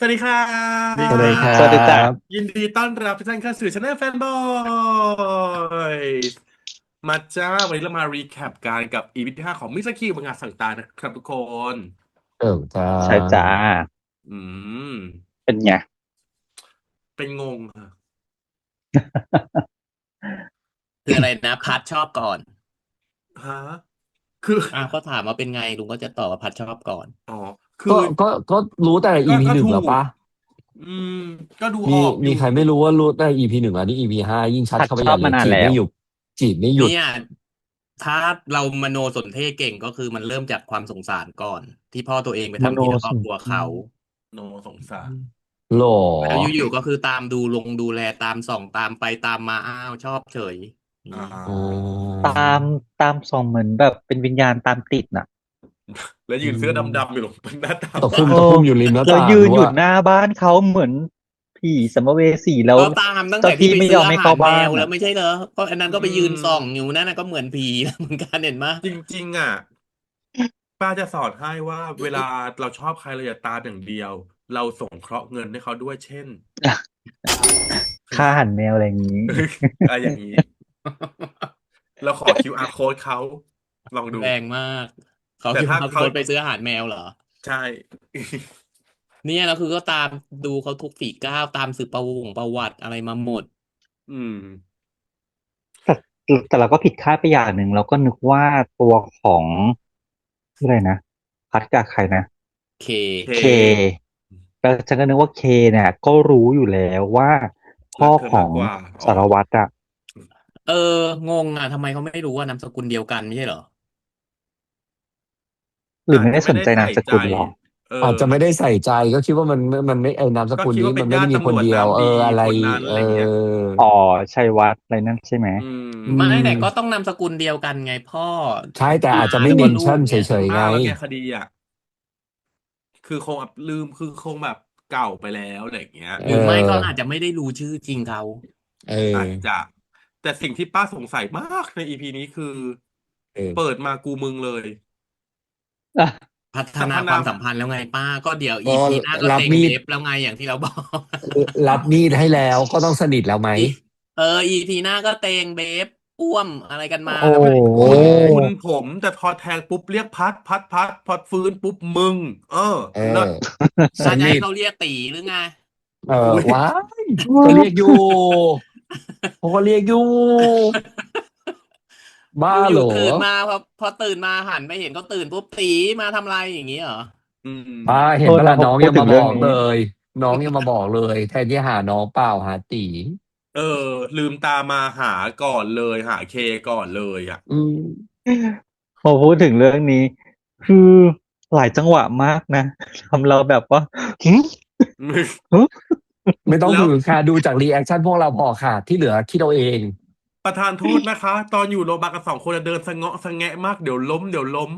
วัสดีครับ สวัสดีครัสวัสดีจ้ะบยินดีต้อนรับทุกท่านเข้าสู่ช anel แฟนบอยมาจ้าวันนี้เรามารีแคปกันกับ EP ที่5ของมิสกิบังงาสังตานะครับทุกคนจ้าใช่จ้าอืมเป็นไงเป็นงงค่ะคืออะไรนะพัดชอบก่อนฮะคือก็ถามว่าเป็นไงลุงก็จะตอบว่าพัดชอบก่อนอ๋อคือก็รู้แต่ ก็ EP ก็ถูกหนึ่งแล้วปะอืมก็ดูมีออกอยู่มีใครไม่รู้ว่ารู้แต่ EP หนึ่งอันนี้ EP ห้ายิ่งชัดพัดชอบเข้าไปใหญ่เลยมานานแล้วจีบไม่หยุดจีบไม่หยุดเนี่ยถ้าเรามโนสนเทศเก่งก็คือมันเริ่มจากความสงสารก่อนที่พ่อตัวเองไปมโนทำเพี้ยครสอบครัวเขาโนสงสารหรอแล้วอยู่ๆก็คือตามดูแลตามส่องตามไปตามมาอ้าวชอบเฉยอ่นี่อ๋อาตามตามส่องเหมือนแบบเป็นวิญญาณตามติดน่ะแล้วอืยืนเสื้อดำๆอยู่มบนหน้าต่างตะคุ่มโอ้ตะคุ่มอยู่ริมหน้าแล้วต่างยืนอยู่ด้วยหน้าบ้านเขาเหมือนผีสัมภเวสีแล้วก็ตามตั้งเจ้าแต่ที่ไปที่ไม่ยอมให้ซื้ออาหารแมเข้าบ้านน่ะวแล้วไม่ใช่เหรอก็อันนั้นอืก็ไปยืนส่องมอยู่นั่นนะก็เหมือนผีเหมือนกันเห็นไหมยจริงๆอ่ะ ป้าจะสอนให้ว่าเวลาเราชอบใครเราอย่าตามอย่างเดียวเราสงเคราะห์เงินให้เขาด้วยเช่น ค่าอาหันแมวอะไรอย่างนี้ อะไรอย่างนี้เราขอ QR code เขาลองดูแรงมากเขาแต่คิดว่าถ้าเขาเขาไปซื้ออาหารแมวเหรอ ใช่ เนี่ยแล้วคือก็ตามดูเขาทุกฝีก้าวตามสืบประวัติอะไรมาหมดอืมแต่แต่เราก็ผิดคาดไปอย่างหนึ่งเราก็นึกว่าตัวของชื่ออะไรนะพัดกับใครนะเคเคเคแล้วฉันก็นึกว่าเคเนี่ยก็รู้อยู่แล้วว่าพ่อรักเธอของมากกว่าอ๋อสารวัตรอะ เอองงอ่ะทำไมเขาไม่รู้ว่านามสกุลเดียวกันไม่ใช่เหรอหรือไม่ได้อาจจะไม่ได้สนใจนามสใส่ใจกุลหรอเอออาจจะไม่ได้ใส่ใจก็คิดว่ามันไม่ไอ้นามสก็กุลนี้คิดว่าเป็นมันไม่ได้มีคญาติตำรวจนเดียวน้ำดีอะไรคนนั้นเอออะไรเงี้ยอ๋อชัยวัฒน์อะไรนั่นใช่ไหมอือืไม่มแต่ก็มต้องนามสกุลเดียวกันไงพ่อใช่แต่อาจจะไม่แล้วก็ลูเมนชั่นเฉกเนี่ยยๆไงป้าแล้วไงคดีอ่ะ คือคงแบบลืมคือคงแบบเก่าไปแล้วอะไรอย่างเงี้ยเหรือไม่ก็อาออจจะไม่ได้รู้ชื่อจริงเขาเออาจจะอแต่สิ่งที่ป้าสงสัยมากในอีพีนี้คือเออเปิดมากูมึงเลยอ่ะพัฒสรรพนามนาความสัมพันธ์แล้วไงป้าก็เดี๋ยวอีก็พีหน้าก็เต็งรับมีดเดฟแล้วไงอย่างที่เราบอก รับมีดให้แล้วก็ต้องสนิทแล้วไหม อีอีพีหน้าก็เตงเบฟอ้วมอะไรกันมาโอ้แล้วไงโหคุณผมแต่พอแทงปุ๊บเรียกพัดพอฟื้นปุ๊บมึงเอเลิศอสถ้าจะนิทให้เขาเรียกตีหรือไง เอออุ้ยว้ายก็เรียกอยู่ผมก็เรียกอยู่บ้าอยู่เหรอตื่นมาพอตื่นมาหันไปเห็นเขาตื่นปุ๊บตีมาทำอะไรอย่างนี้เหรออืป้ามเห็นเวลาโทษนะพอน้องยังพูดถึมาบอกเลงเรื่องนี้ยน้องยังมาบอกเลยแทนที่หาน้องเปล่าหาตีเออลืมตามาหาก่อนเลยหาเคก่อนเลยอ่ะ อืม พอพูดถึงเรื่องนี้คือหลายจังหวะมากนะทำเราแบบว่าหึหึไม่ต้องแล้ว หือค่ะดูจากรีแอคชั่นพวกเราพอค่ะที่เหลือคิดเอาเองประธานโทษนะคะตอนอยู่โรงพยาบาลกัน2 คนอะเดินสะเงาะสะแงะมากเดี๋ยวล้ม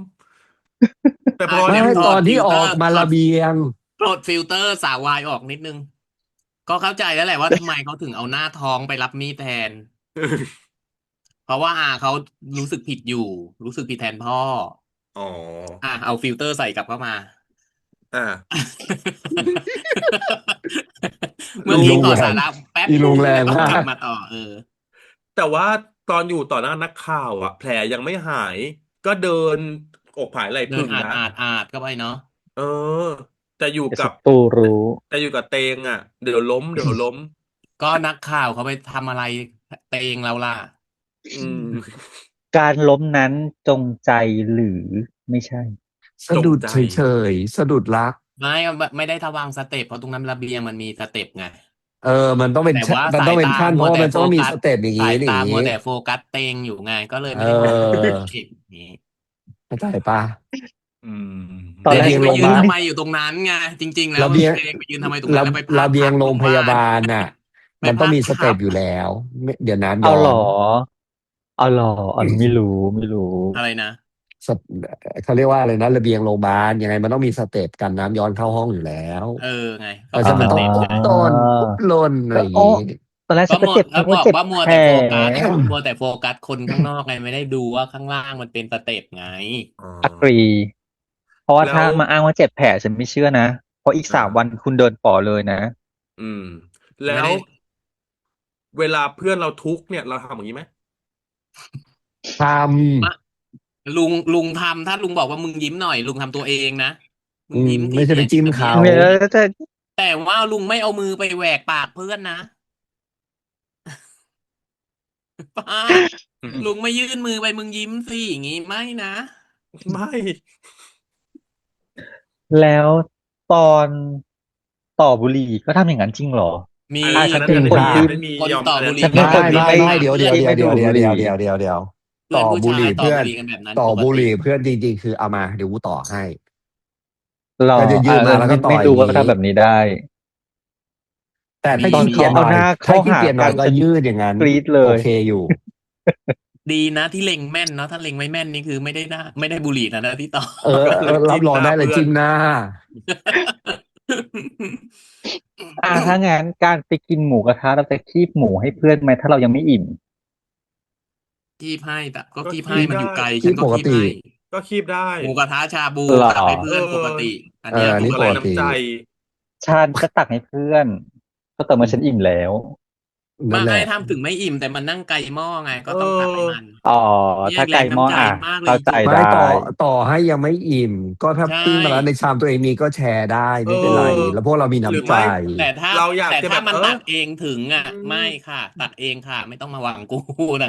แต่พอไม่อยู่ตอนที่ออกมาถอดระเบียงปลดฟิลเตอร์สาววายออกนิดนึงก็เข้าใจแล้วแหละว่าทำไมเขาถึงเอาหน้าท้องไปรับมีดแทนเพราะว่าเขารู้สึกผิดอยู่รู้สึกผิดแทนพ่ออ๋อเอาฟิลเตอร์ใส่กลับเข้ามา อ่า เมื่ออีกี้ลุงแรงขอสาระแป๊บอีลุงแรนึงแล้วก็งมากกลับมาต่อแต่ว่าตอนอยู่ต่อหน้านักข่าวอะแผลยังไม่หายก็เดินอกผายไหล่เดินพึ่งนะอาดเข้าไปเนาะเออแต่อยู่กับเดี๋ยวศัตรูรู้แต่อยู่กับเตงอะเดี๋ยวล้มก็นักข่าวเขาไปทำอะไรเตงเราล่ะอืมการล้มนั้นจงใจหรือไม่ใช่สะดุดจงใจเฉยๆสะดุดรักไม่ได้ทวางสเต็ปเพราะตรงนั้นระเบียงมันมีสเต็ปไงเออมันต้องเป็นแต่ว่ามันต้องเป็นสายตาขั้นเพราะว่ามัวแต่มันต้องมีโฟกัสสเต็ปอย่างนี้สายตาอย่างนี้มัวแต่โฟกัสเตงอยู่ไงก็เลยเไม่ได้มองออเห็นอย่างนี้เข้าใจปะอืมตอนแรกระเบียงเตงไปโรงพยาบาลยืนทำไมอยู่ตรงนั้นไงจริงๆแล้วระเบียงเตงไปยืนทำไมตรงนั้ระนแล้วไปพลาระเบียดพับงโรงพลงบ้านยาบาลน่ะไปมันต้องมีสพลาดพับเต็ปอยู่แล้วเดี๋ยวน้ำเอาหรอย้อนเอาหรออันนี้ไม่รู้อะไรนะสเเขาเรียกว่าอะไรนะระเบียงโรงพยาบาลยังไงมันต้องมีสเต็ปกันน้ำย้อนเข้าห้องอยู่แล้วเออไงก็เพราะฉะเป็นนั้นมันต้องสเต็ปไงปุ๊บโดนปุ๊บหล่นอะไรก็โอ้อย่างงี้ตอนแรกก็หมดฉันก็เจ็บนึกว่าบอกเจ็บแผล ว่ามัวแต่โฟกัสคนข้างนอกไงไม่ได้ดูว่าข้างล่างมันเป็นสเต็ปไงอ๋ออักรีเพราะว่าถ้าแล้วมาอ้างว่าเจ็บแผลฉันไม่เชื่อนะ เพราะอีกอ่า 3 วันคุณเดินป่อเลยนะ อืม แล้ ไม่ ว ได้ เวลาเพื่อนเราทุกข์เนี่ยเราทำอย่างนี้ไหม ทมะลุงทำถ้าลุงบอกว่ามึงยิ้มหน่อยลุงทำตัวเองนะมึงยิ้มทีไม่ใช่ไปเนี่ยจิ้มแบบเนี้ย เขา แต่ว่าลุงไม่เอามือไปแหวกปากเพื่อนนะป้าลุงไม่ยื่นมือไปมึงยิ้มสิอย่างงี้ไม่นะ ไม่ แล้วตอนต่อบุหรี่ก็ทำอย่างนั้นจริงเหรอ มี ฉัน อัน เป็น นั้น คน ไม่มี ที่ ไม่มี คน ยอม ต่อ อัน บุ นั้น หรี่ ฉันเป็นคน แบบ ที่ นั้น ไม่ เดี๋ยว ที่ไม่ดูดบุหรี่ เดี๋ยว เพื่ ต่ อน อ ผู้ บุห ชาย รี่ ต่อ เพื่อน บุหรี่กันแบบนั้น ต่อ ปก บุห ติ รี่เพื่อนจริงๆคือเอามาเดี๋ยวกูต่อให้ หรอ ก็จะยื่นมาแล้วก็ต่อ ไม่ อย่า รู้ ง ว่า นี้ ทำแบบนี้ได้ แต่ถ้า ตอน ขี้เกี เขา ยจห เอา น่อย หน้า ถ้า เข้า ขี้ หา เกียจหน่ กั อย น ก็ ฉัน ยืดอย่างนั้น กรี๊ดเล โอย เคอยู่ ดีนะที่เล็งแม่นเนาะถ้าเล็งไม่แม่นนี่คือไม่ได้หน้าไม่ได้บุหรี่นะพี่ต่อ ก็เลย รับ จิ้ม รอง หน้า ได้เลย เพื่อน จิ้มหน้า ถ้างั้นการไปกินหมูกระทะเราจะคีบหมูให้เพื่อนไหมถ้าเรายังไม่อิ่ม คีบให้แต่ก็ ก็ คีบ คี ให้ บ มันอ ได้ ยู่ไกล คี ฉั บ นก็ ปก คีบ ติ ให้ ก็คีบได้ หมูกระทะชาบู หรอ ตักให้เพื่อน เออ ปกติ อัน เอ เนี้ย อ ป นี่ ถูก ก อะไร ปกติ น้ำใจ ฉันจะตักให้เพื่อนก็แต่อเมื่อฉันอิ่มแล้ว นั่นแห ไม่ ละ ทำถึงไม่อิ่มแต่มันนั่งไกลหม้อไงก็ เอ ต้องตักให้ อ มัน อ๋อ เนี่ย ถ้า แร ไก่ ง หม้อ น้ำใจมากเลย เข้าใจ จุ๊บ ไม่ ได้ ต่อให้ยังไม่อิ่ม ก็ถ้า ใช่ ปิ้งมาแล้วในชามตัวเองมีก็แชร์ได้ เอ ไม่เป็นไร อ แล้วพวกเรามี หรือ น้ำใจ ไม่ แต่ถ้า เราอยาก แต่ จะ ถ้า แบบ มัน เออ ตักเองถึง อื ไม่ ม ค่ะ ตักเองค่ะ ไม่ต้องมาหวังกู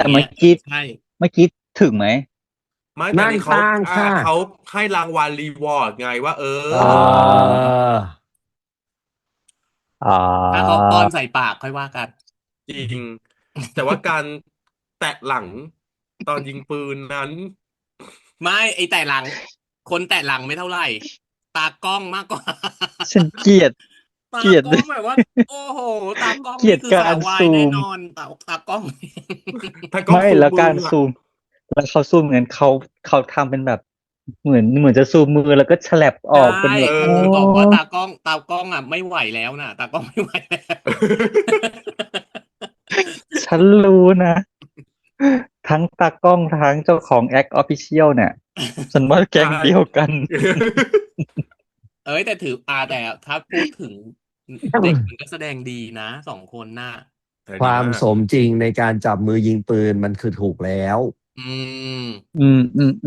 อ แต่ ย่าง เมื่ เงี้ อย กี้ ใช่ เมื่อกี้ถึงไหม ไม่แต่ นั่ง นี่เขา ข้างค่ะ เขาให้รางวัลรีวอร์ดไงว่า เอ อ๋อ อ อ๋อ ถ้าเขาป้อนใส่ปากค่อยว่ากัน จริง แต่ว่าการแตะหลังตอนยิงปืนนั้น ไม่ไอแต่หลัง คนแต่หลังไม่เท่าไหร่ ตากล้องมากกว่า ฉันเกลียด ตา เกลียด กล้องแบบว่า โอ้โห ตากล้อง เกลีย นี่ ด คือ การ สาววาย ซู แน่ ม นอนตากล้อง ถ้ากล้อง ไม่ ซูม แล้ว มื การ ออะ ซูม แล้วเขาซูมเหมือนเขาทำเป็นแบบ เหมือนจะซูมมือแล้วก็ฉลับอ ใช่ อกเป็นแบบ เอ โอ้ อ คือบอกว่าตากล้องอ่ะไม่ไหวแล้วนะตากล้องไม่ไหวแล้ว ฉันรู้นะ ทั้งตากล้องทั้งเจ้าของ Act Official เนี่ย ฉันว่าแก๊ง ใช่ เดียวกัน เอ้ยแต่ถือแต่ถ้าพูดถึงเด็กมันก็แสดงดีนะ2 คนน่ะ แต่ ค ดี วาม มาก สมจริงในการจับมือยิงปืนมันคือถูกแล้ว อืม อืม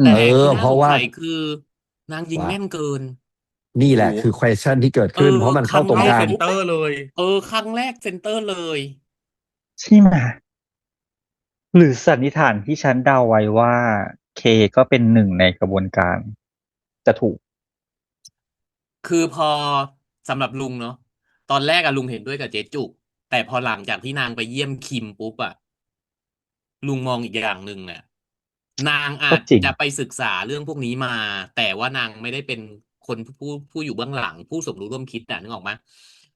แต่ที่ เออ น่า เพ ส ราะ ง ว่า สัยคือนางยิง ว่า แม่นเกิน นี่ โอ้ แหละ โห คือ question ที่เกิด เอ ขึ้น อ เพราะมัน ค เข้า รั้ง ตรง แร ก เข้า ลาง เซ็นเตอร์เลย ครั้งแรกเซนเตอร์เลย ใช่ไหมหรือสันนิษฐานที่ฉันเดาไว้ว่าเคก็เป็นหนึ่งในกระบวนการ จะถูก คือพอสำหรับลุงเนาะตอนแรกอะลุงเห็นด้วยกับเจ๊จุก แต่พอหลังจากที่นางไปเยี่ยมคิมปุ๊บอะลุงมองอีกอย่างหนึ่งเนี่ยนางอา ก็ จ จริง จะไปศึกษาเรื่องพวกนี้มา แต่ว่านางไม่ได้เป็นคนผู้อยู่เบื้องหลังผู้สมรู้ร่วมคิดน่ะนึกออกไหม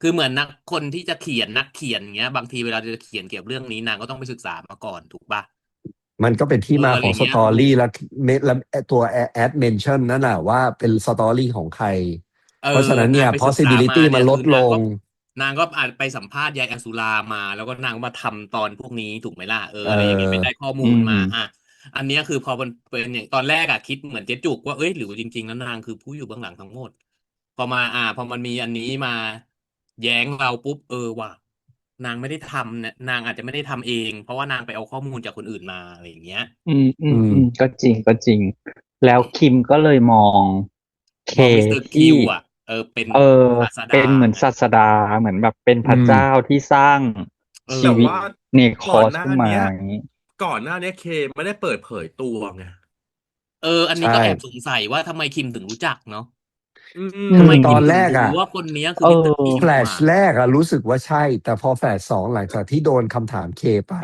คือเหมือนคนที่จะเขียนนักเขียนอย่างเงี้ย บางทีเวลาจะเขียนเกี่ยวกับเรื่องนี้นางก็ต้องไปศึกษามาก่อนถูกปะ มันก็เป็นที่มา อะไร ของ เงี้ย สตอรี่และตัวแอดเมนชั่นนั่นแหละว่าเป็นสตอรี่ของใคร เพราะฉะนั้นเนี่ย นางไปศึกษามา possibility มัน เนี่ย ล คื ด อ ล นาง ง ก็อาจไปสัมภาษณ์ยายอสุรามา แล้วก็นางมาทำตอนพวกนี้ถูกไหมล่ะเอ อะไรอย่างงี้ไป อ ได้ข้อมูลมาอันเนี้ยคือพอมันเป็นอย่างตอนแรกอะคิดเหมือนเจ๊จุกว่าเอ้ยหรือว่าจริงๆแล้วนางคือผู้อยู่เบื้องหลังทั้งหมด พอมาพอมันมีอันนี้มา แย้งเราปุ๊บว่ะนางไม่ได้ทำเนี่ยนางอาจจะไม่ได้ทำเอง เพราะว่านางไปเอาข้อมูลจากคนอื่นมาอะไรอย่างเงี้ย ก็จริง แล้วคิมก็เลยมองเค มองมิสเตอร์คิ ที่ วอะเป็นศาส เป็น ดา เหมือนศาสดาเหมือนแบบเป็นพระ อืม เจ้าที่สร้าง ชี แต่ วิต ว่า เนค ก่ อ อน ส หน้า ขึ้นมา เนี้ย อย่างนี้ ก่อนหน้าเนี้ยเคไม่ได้เปิดเผยตัวไง อันนี้ก็ ใช่ แอบสงสัยว่าทำไมคิมถึงรู้จักเนาะ อื อื ทำไม ม ต คิ อ ม น ถึ แรง ก รู้ อะ ว่าคนเนี้ยคือมิสเตอร์คิม แฟลช ว่ะ แรกอะรู้สึกว่าใช่ แต่พอแฟลชสองหลังจากที่โดนคำถามเคไป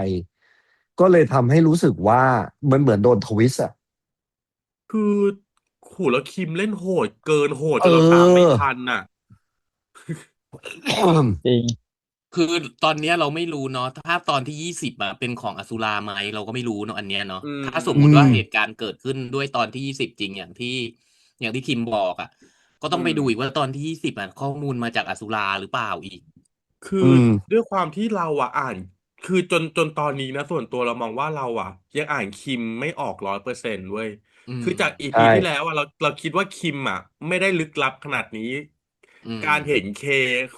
ก็เลยทำให้รู้สึกว่ามันเหมือนโดนทวิสต์อะ คือโหแล้วคิมเล่นโหดเกินโหดจ เอน เราตามไม่ อ ทันน่ะ จริง คือตอนเนี้ยเราไม่รู้เนาะถ้าตอนที่20อะเป็นของอสุราไหมเราก็ไม่รู้เนาะอันเนี้ยเนาะ อืม ถ้าสม อื มุติว่า ม เหตุการณ์เกิดขึ้นด้วยตอนที่20จริงอย่างที่คิมบอกอะก็ต้องไปดูอีกว่าตอนที่20อะข้อมูลมาจากอสุราหรือเปล่าอีก คือ อืม ด้วยความที่เราอ่าน คือจนตอนนี้นะส่วนตัวเรามองว่าเรายังอ่านคิมไม่ออก100%เว้ย อืม คือจากอี ใช่ พีที่แล้วเราคิดว่าคิมไม่ได้ลึกลับขนาดนี้ อืมการเห็นเค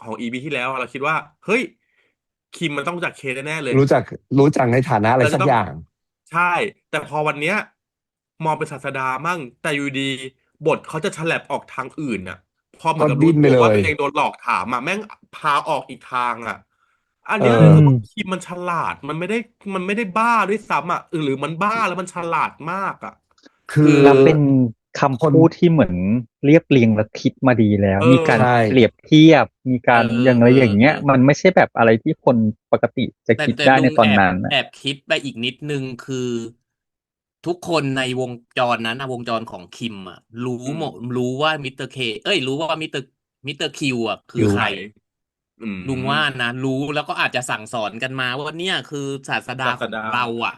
ของอีพีที่แล้วเราคิดว่าเฮ้ยคิมมันต้องรู้จักเคแน่ๆเลยรู้จักรู้จักในฐานะอะไรเราจะต้องสักอย่างใช่แต่พอวันเนี้ยมองเป็นศาสดามั่งแต่อยู่ดีบทเขาจะฉลับออกทางอื่นน่ะพอเหมือก็นกับรู้ดิ้นไปเลยตัวว่าตัวเองโดนหลอกถามอ่ะแม่งพาออกอีกทางอ่ะอันเอเนี้ยอืรู้สึกอมว่าคิมมันฉลาดมันไม่ได้บ้าด้วยซ้ำอ่ะหรือมันบ้าแล้วมันฉลาดมากอ่ะคือคือแล้วเป็นคคำนพูดที่เหมือนเรียบเรียงและคิดมาดีแล้ว เอมีการใช่เปรียบเทียบ มีเอการอย่างไรอย่างเงี้ย อ มันไม่ใช่แบบอะไรที่คนปกติจะแต่คิดได้ในลุงแอบตอนนั้นนะคิดไปอีกนิดนึงคือทุกคนในวงจรนั้นนะวงจรของคิมอ่ะรู้อืมหมดรู้ว่ามิสเตอร์เคเอ้ยรู้ว่ามิสเตอร์คิวอ่ะคืออยู่ใครใครอืลุงมว่านะรู้แล้วก็อาจจะสั่งสอนกันมาว่าเนี่ยคือศาสดาศาสดาของเราอ่ะ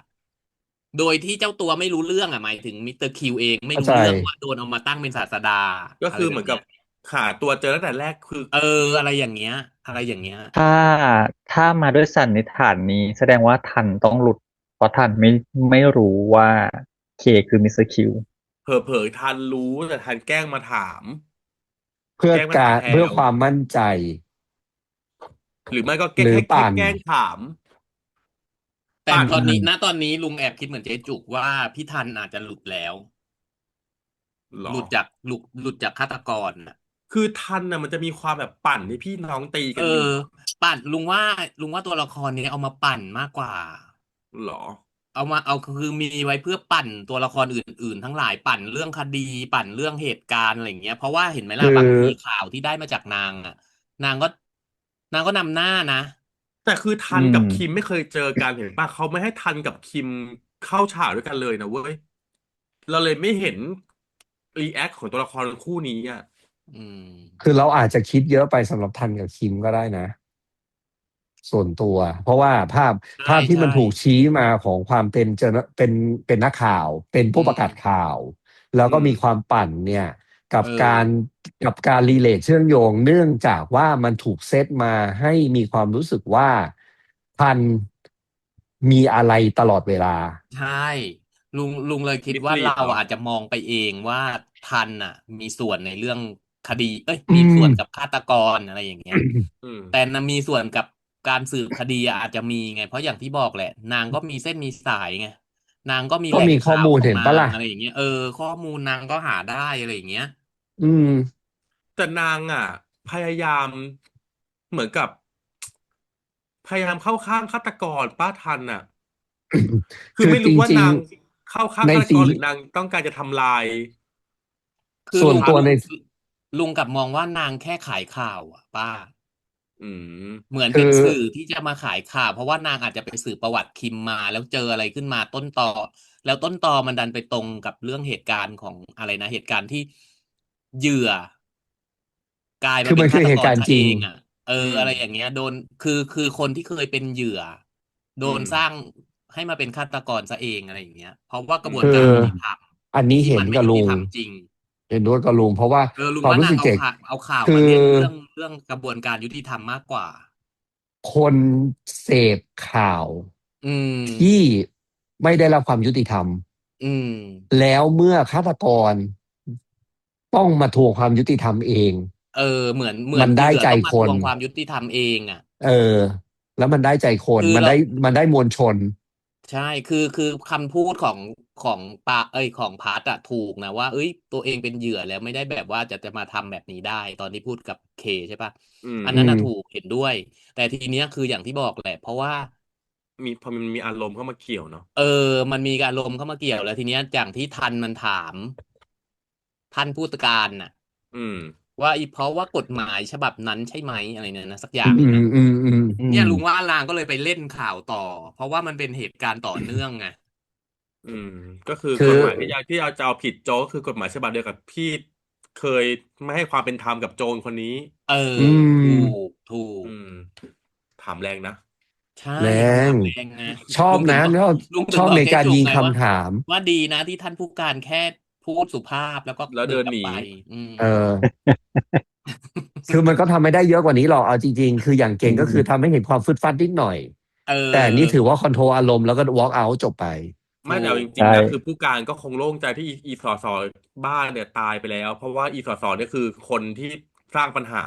โดยที่เจ้าตัวไม่รู้เรื่องอ่ะหมายถึงมิสเตอร์คิวเองไม่เข้าใจรู้เรื่องว่าโดนเอามาตั้งเป็นศาสดาก็อะไรแบบเนี้ยคือเหมือนกับหาตัวเจอตั้งแต่แรกคือเอออะไรอย่างเงี้ยอะไรอย่างเงี้ยถ้ามาด้วยสันนิษฐานนี้แสดงว่าทันต้องหลุดเพราะทันไม่รู้ว่าเคคือมิสเตอร์คิวเผลอๆทันรู้แต่ทันแกล้งมาถามเพื่อแกล้งมาถามแพลการเพื่อวความมั่นใจหรือไม่ก็แกล้หงแค่รือปั่นแกล้งถามแต่ปั่นอืมตอนนี้ลุงแอบคิดเหมือนเจ๊จุกว่าพี่ทันอาจจะหลุดแล้ว หรอหลุดจากฆาตกรน่ะคือทันน่ะมันจะมีความแบบปั่นที่พี่น้องตีเออกันอยู่ปั่นลุงว่าตัวละครนี้เอามาปั่นมากกว่าหรอเอาคือมีไว้เพื่อปั่นตัวละครอื่นๆทั้งหลายปั่นเรื่องคดีปั่นเรื่องเหตุการณ์อะไรอย่างเงี้ยเพราะว่าเห็นไหมล่ะคือบางทีข่าวที่ได้มาจากนางอ่ะนางก็นางก็นำหน้านะแต่คือทัอืนกับคิมมไม่เคยเจอกันเห็นป่ะเขาไม่ให้ทันกับคิมเข้าฉากด้วยกันเลยนะเว้ยเราเลยไม่เห็นรีแอคของตัวละครคู่นี้อ่ะอืมคือเราอาจจะคิดเยอะไปสำหรับทันกับคิมก็ได้นะส่วนตัวเพราะว่าภาพที่ใช่มันถูกชี้มาของความเป็นเจอเป็นเป็นนักข่าวเป็นอืผู้ประกาศมข่าวแล้วอืมก็มีความปั่นเนี่ยกัเอบการอกับการรีเลทเชื่อมโยงเนื่องจากว่ามันถูกเซตมาให้มีความรู้สึกว่าทันมีอะไรตลอดเวลาใช่ลุงเลยคิดมิสว่าเราลีดเหรออาจจะมองไปเองว่าทันอ่ะมีส่วนในเรื่องคดีเอ้ยอืมีส่วนกับม ฆาตกรอะไรอย่างเงี้ย อืมแต่นะมีส่วนกับการสืบคดีอะอาจจะมีไงเพราะอย่างที่บอกแหละนางก็มีเส้นมีสายไงนางก็มีก็มีข้อแหล่งข่าวมูลของนาเห็นปะล่ะงอะไรอย่างเงี้ยข้อมูลนางก็หาได้อะไรอย่างเงี้ยอืม แต่นางอ่ะพยายามเหมือนกับพยายามเข้าข้างฆาตกรป้าทันอ่ะ คือไม่คือจริงรู้ว่านางเข้าข้างๆในฆาตกซีรีส์รหรือนางต้องการจะทำลายคือส่วนตัวในลุงกลับมองว่านางแค่ขายข่าวอ่ะป้า อืมเหมือนคือเป็นสื่อที่จะมาขายข่าวเพราะว่านางอาจจะไปสืบประวัติคิมมาแล้วเจออะไรขึ้นมาต้นตอแล้วต้นตอมันดันไปตรงกับเรื่องเหตุการณ์ของอะไรนะเหตุการณ์ที่เหยื่อกลายมาเป็นคือมันคือเหฆาตกรซะตุการณ์จริงเองอ่ะอืมอะไรอย่างเงี้ยโดนคือคนที่เคยเป็นเหยื่อโดอืมนสร้างให้มาเป็นฆาตกรซะเองอะไรอย่างเงี้ยเพราะว่ากอืระบวนการคือยุติธรรมอันนี้เห็ที่มันไม่ยุตินกับลุงธรรมจริงเห็นด้วยกับลุงเพราะว่าลุความงว่านางรู้สึกเจกเอาข่าวคือมาเล่นเรื่องกระบวนการยุติธรรมมากกว่าคนเสพข่าวอืที่ม ไม่ได้รับความยุติธรรมอืมแล้วเมื่อฆาตกรต้องมาทวงความยุติธรรมเองเหมือนเหยื่อมันได้ใจต้องมาคนทวงความยุติธรรมเองอ่ะเออแล้วมันได้ใจคนคือเรามันได้มวลชนใช่คือคำพูดของปาของพาร์ตอะถูกนะว่าเอ้ยตัวเองเป็นเหยื่อแล้วไม่ได้แบบว่าจะมาทำแบบนี้ได้ตอนที่พูดกับเคใช่ปะอืมอันนั้นน่ะถูกอืมเห็นด้วยแต่ทีเนี้ยคืออย่างที่บอกแหละเพราะว่าพอมันมีอารมณ์เข้ามาเกี่ยวเนาะเออมันมีการลมเข้ามาเกี่ยวแล้วทีเนี้ยอย่างที่ทันมันถามท่านผู้ตการน่ะอืมว่าเพราะว่ากฎหมายฉบับนั้นใช่ไหมอะไรเนี่ยนะสักออืย่างหนึ่งอะ มอืมอืมอืมเนี่ยลุงว่าลางก็เลยไปเล่นข่าวต่อเพราะว่ามันเป็นเหตุการณ์ต่อเนื่องไงอืมก็คือคือกฎหมายที่เอาจะเอาผิดโจก็คือกฎหมายฉบับเดียวกับที่เคยไม่ให้ความเป็นธรรมกับโจรคนนี้เอออืถูมถูกอืมถามแรงนะใช่แรคำถางมแรงนะชอบนะชอบในเจ๊การยิงจุกไงว่าคำถามว่าดีนะที่ท่านผู้การแค่พูดสุภาพแล้วก็แล้วเดินหนีเดินออกไปอืม เออคือมันก็ทำไม่ได้เยอะกว่านี้หรอกเอาจริงๆคืออย่างอืเก่งก็คือทำมให้เห็นความฟึดฟัดนิดหน่อยเอแต่อันนี้ถืออว่าคอนโทรลอารมณ์แล้วก็ walk out จบไปไม่แต่ถูกเอาจริงใช่ๆนะคือผู้การก็คงโล่งใจที่อีสอสอบ้านเนี่ยตายไปแล้วเพราะว่าอีสอสอเนี่ยคือคนที่ สร้างปัญหา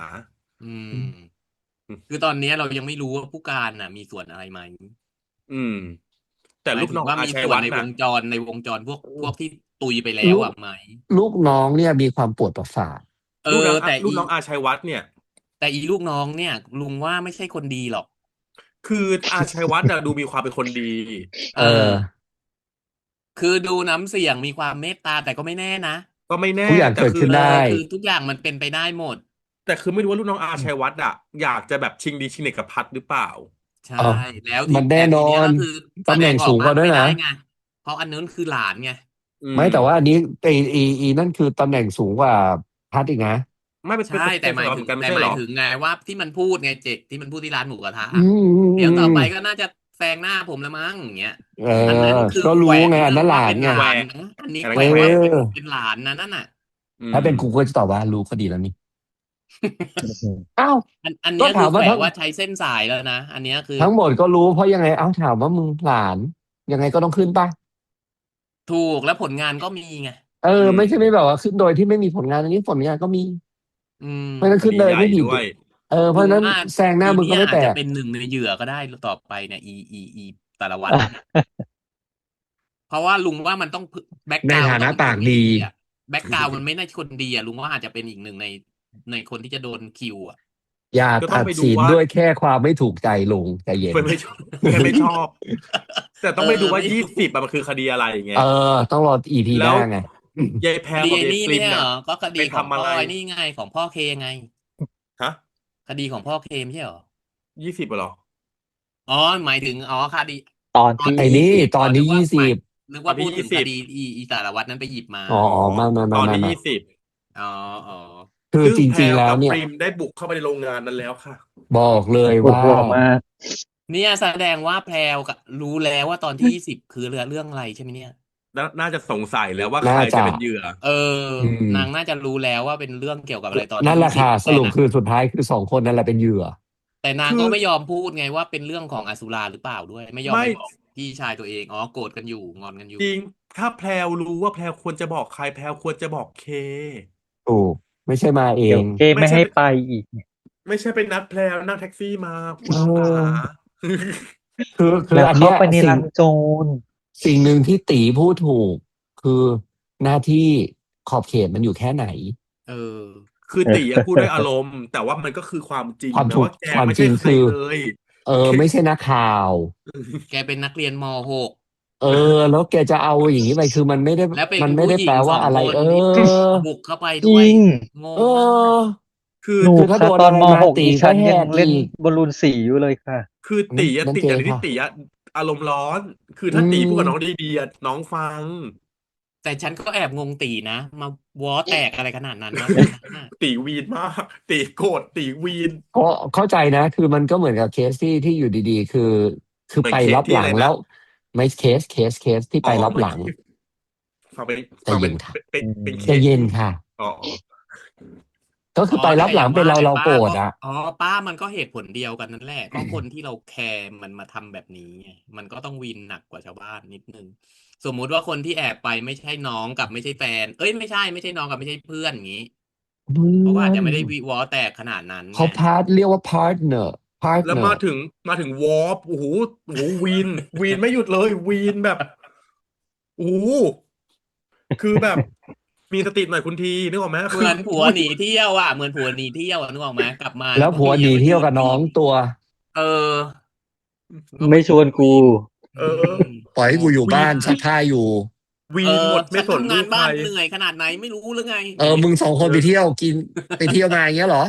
อืม คือตอนเนี้ยเรายังไม่รู้ว่าผู้การน่ะ มีส่วนอะไรไหม อืม แต่ หมา ลู ย ก ถึ น้ ง อง ว่า อา มี ชัย ส่ว วัน ฒน์ ในว น่ะ งจรพวกที่ตุยไปแล้ ลู ว ก อะไหม ลูกน้องเนี่ยมีความปวดประสาท ลูกน้อง แต่ ลูก อี น้องอาชัยวัฒน์เนี่ย แต่อีลูกน้องเนี่ย ลุงว่าไม่ใช่คนดีหรอก คืออาชัยวัฒน์อะดูมีความเป็นคนดี เออ คือดูน้ำเสียงมีความเมตตา แต่ก็ไม่แน่นะ ก็ไม่แน่ ทุกอย่าง แต่ เกิด คื ขึ้ อ นได้ คือทุกอย่างมันเป็นไปได้หมด แต่คือไม่รู้ว่าลูกน้องอาชัยวัฒน์อะอยากจะแบบชิงดีชิงเด็กกับพัดหรือเปล่า ใช่ อ้าว แล้ว มันแน่ แต่ น ที อ เนี้ย น ก็คือ แส ตำแห ด น่ ง ง ออ สู ก ง ม กว่าด้ ไมวย่ นะ ได้ไง เพราะอันนั้นคือหลานไง อื ไม่ แต่ ม ว่าอันนี้ นั่นคือตำแหน่งสูงกว่าพัดอีกนะ ไม่เป็น ใช่ แต่ หมาย เห ถึ มื ง อนกันไม่ แต่ ใช่ ห เห มาร ย อ ถึงไงว่าที่มันพูดไงเจกที่มันพูดที่ร้านหมูกระทะ อื อะ เดี๋ยวต่อไป ม ก็น่าจะแซงหน้าผมแล้วมั้ง อย่างเงี้ย เอ อันนั้น อ คือ ก็รู แขว้ ไง อันนั้นหลา ว่าน เป็น ไง หลา แขวะ นนะ อันนี้ อันนั้ แข น วะ แข ว่า วะ เป็นหลานนะนั่นน่ะ อื ถ้าเป็น ม กูก็จะตอบว่ารู้ก็ดีแล้วนี่ อ้าว อัน ก็ เนี้ย ถ คื า อ ม แข ว่า วะ ทั้ง ว่าใช้เส้นสายแล้วนะ อันเนี้ยคือ ทั้งหมดก็รู้ เพราะยังไง อ้าว ถามว่ามึงหลาน ยังไงก็ต้องขึ้นเปล่า? ถูก แล้วผลงานก็มีไง เอ อื อ ไม่ใช่ ไม่ ม แบบว่าขึ้นโดยที่ไม่มีผลงาน อันนี้ผลงานก็มี อืม เพราะฉะนั้น ค ขึ้น ดี เลย ใหญ่ ไม่ผิด ด้วย เออ เพ ล ราะ ุ ฉะ ง นั้น ว่า แซงหน้า อี มึง เนก็ี่ย ไม่ อา แป จ ลก จะเป็น 1 ในเหยื่อก็ได้ต่อไปเนี่ย อีสารวัตรเนี่ย เพราะว่าลุงว่ามันต้อง แบ็ก ใน กราวน ฐา มันต้ นะ องเป็น ปา คน ก ไม่ ดี ดีอะ แบ็กกราวนมันไม่น่าคนดีอะ ลุงว่าอาจจะเป็นอีก 1 ในคนที่จะโดนคิวอะ อย่า ก็ ต ต้อัง ด ไปดู สิน ว่า ด้วยแค่ความไม่ถูกใจลุง ใจเย็น ไม่ ชอบ แค่ไม่ชอบ แต่ต้ เอ องไปดู อ ว่า ไม่รู้ 20 อะมันคือคดีอะไรไง เออ ต้องรอ EP แลห้ น้า ว ไง ยายแพร คดี กับ ไอ้ ยาย นี่ ป ไม ริ ่ ม ใช่ นเห่ะ รอ ก็ค ไป ดีของ ทำอะ พ่อ ไร ไอ้นี่ไง ของพ่อเคไง ฮะ? คดีของพ่อเคไม่ใช่เหรอ? 20 อะเหรอ? อ๋อ หมายถึง อ๋อ คดี ตอน ตอ ที่ น ไอ้ ที่ นี่ 20 ต อ๋ อ อ น นึ ที่ กว่าหมาย 20 นึก ต วอ่า น พ ทูี่ ดถึงคดี 20 อีสารวัตรนั้นไปหยิบมา อ๋อ อ๋อ ไม่ ตอนที่ ๆ ๆ ๆ 20 อ๋อ อ๋อ คือ ซึ่ง จ แพร ริง ๆ แล้ ก วับ เนี่ย ปริม ได้บุกเข้าไปในโรงงานนั้นแล้วค่ะ บอกเลยปวด ว่า หัวมาก เนี่ยแสดงว่าแพรว ก รู้แล้วว่าตอนที่ 20 คือเรื่องอะไรใช่ไหมเนี่ย? น่าจะสงสัยแล้วว่า น่า ใคร จ จะเป็นเหยื่อ เออ อืม นางน่าจะรู้แล้วว่าเป็นเรื่องเกี่ยวกับอะไรตอนนัที่ ่นแหละค่ะ 20 ส แต่ รุป นะ คือสุดท้ายคือ 2 คนนั่นแหละเป็นเหยื่อ แต่นา ค ง ืก็อ ไม่ยอมพูดไงว่าเป็นเรื่องของอสุราหรือเปล่าด้วย ไม่ยอ ไม มไ่ ปบอกพี่ชายตัวเอง อ๋อ โกรธกันอยู่ งอนกันอยู่ จริง ถ้าแพรวรู้ว่า แพรวควรจะบอกใคร แพรวควรจะบอกเค ถูก ไม่ใช่มาเอเดี๋ยว ง เค ไมไม่่ใชใ่ ห้ ไป ไปอีก ไม่ใช่ไปนัดแพรวนั่งแท็กซี่มา คุ เณน้องขา ออ คือ แล้ว อัน เขเน้าี้ย ไปใน สิ่ รั ง งโจร สิ่งหนึ่งที่ตีพูดถูก คือหน้าที่ขอบเขตมันอยู่แค่ไหน เออ คือตีอะพูดด้วยอารมณ์ แต่ว่ามันก็คือความจริงความ นะ ถู ว่ ก าแกความ ไม่ใจริง ช่ใคร คือ เลย แก ไม่ใช่นักข่าว แกเป็นนักเรียน ม. 6 แล้วแกจะเอาอย่างงี้ไป คือมันไม่ได้ แล้วเป็น มันไม่ ผู้ ได้ หญิ แปลง ว่าอะไร 2 คนที่บุกเข้าไป จรด้วย ิง ง เอง มาก อ คือ หนู คือถ้า คโด่ะ น ตอ อะ น ไร ม. มา 6 ตี ดิ ก็ ฉัน แห ยัง ก เล่น อีก บอลลูนสีอยู่เลยค่ะ คือ นั่ ตี น อะ นั่น ติด เจ อย่างที่ ค่ะ ตีอะอารมณ์ร้อน คือ อืถ้าตีพูดกับน้อม งดี ๆ อะ น้องฟัง แต่ฉันก็แอบงงตีนะ มาวอแตกอะไรขนาดนั้นวะ ตอนนั้นน่ะ ตีวีนมาก ตีโกรธ ตีวีน ก็เข้าใจนะ คือมันก็เหมือนกับเคสที่อยู่ดี ๆ คือ เหมือ ไป นเคส รับ ที่ หลอัะไรงแลนะ? ้ว ไม่ เคสที่ อ๋อ ไปรับ เมื่อ หลั กง ี้ ฟังเป็น ใจ ฟัง เเยป็็น นค่ะ เป็น อืเป็นเค ใจ ส เย็ ที่ นค่ะ อ๋อ ก็คือ๋อ อไป แตรั่บหอ ลยั่ง าง เป็ ว่ น าแหละ เรา ป้า โกรธ ก็ อะ อ๋อ ป้ามันก็เหตุผลเดียวกันนั่นแหละ ก็คนที่เราแคร์มันมาทำแบบนี้ไง มันก็ต้องวีนหนักกว่าชาวบ้านนิดหนึ่ง สมมุติว่าคนที่แอบไปไม่ใช่น้องกับไม่ใช่แฟน เอ๊ย ไม่ใช่ ไม่ใช่น้องกับไม่ใช่เพื่อน อย่างงี้ เพื่เขาก็ ออาจจะน ไม่ได้วอแตกขนาดนั้นเขไง า เรียกว่า พาร์ตเนอร์ แล้วมาถึง วอร์ป โอ้โฮ วีน วีนไม่หยุดเลย วีนแบบ โอ้โฮ คือแบบ มีสติหน่อยคุณที นึกออกไหม? เหมคืือ อนผัวหนีเที่ยวอะ เหมือนผัวหนีเที่ยวอะ นึกออกไหม? กลับมา แลแล้้ววก็ ผัว เมี หนี มา เที่ยยืวน กับวน้ีน องตัว เออ ก็ ไม่ชวนกู เออ ปล่อยให้กูอยู่ วี บ้านซักผ้าอยู่ วี เอน หม อ ด ไมฉั่นทสนำงลูานกใบ้คาร นเหนื่อยขนาดไหนไม่รู้หรือไง มึง 2 คนไปเที่ยวกิน ไปเที่ยวมา อย่างเงี้ยเหรอ?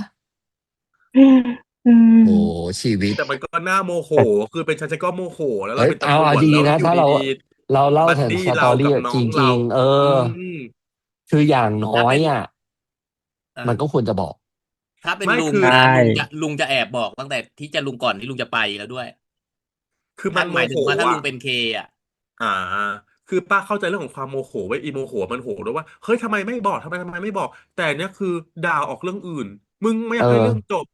โอ้โฮ ชีวิต แต่มันก็น่าโมโห คือเป็นฉันก็โมโห แล้วเเฮรา้ย เป็นตเอา ำรวจ ดี แล้วๆ นะ อยู่ถ้าเรา ดี เล่า ๆ บัด ถึง ดี สตอรเราี กับอะ น้อจงเรริา ง ๆ อืม คืออย่างน้อถ้าเป็น ยอะ อา มันก็ควรจะบอก ถ้าเป็ไมน่ ลุ ค ง ือ ใช่ นะ ลุงจะแอบบอกตั้งแต่ที่จะก่อนที่ลุงจะไปแล้วด้วย คือ ถม้ัา นโหมโหมายถึงว่าถ้าอลุะ งเป็นเคอะ อา คือป้าเข้าใจเรื่องของความโมโหเว้ย อีโมโหมันโมโหด้วยว่า เฮ้ย ทำไมไม่บอก ทำไมไม่บอก แต่อันเนี้ยคือด่าออกเรื่องอื่น มึงไม่อเยากให้เรื่องออ จบ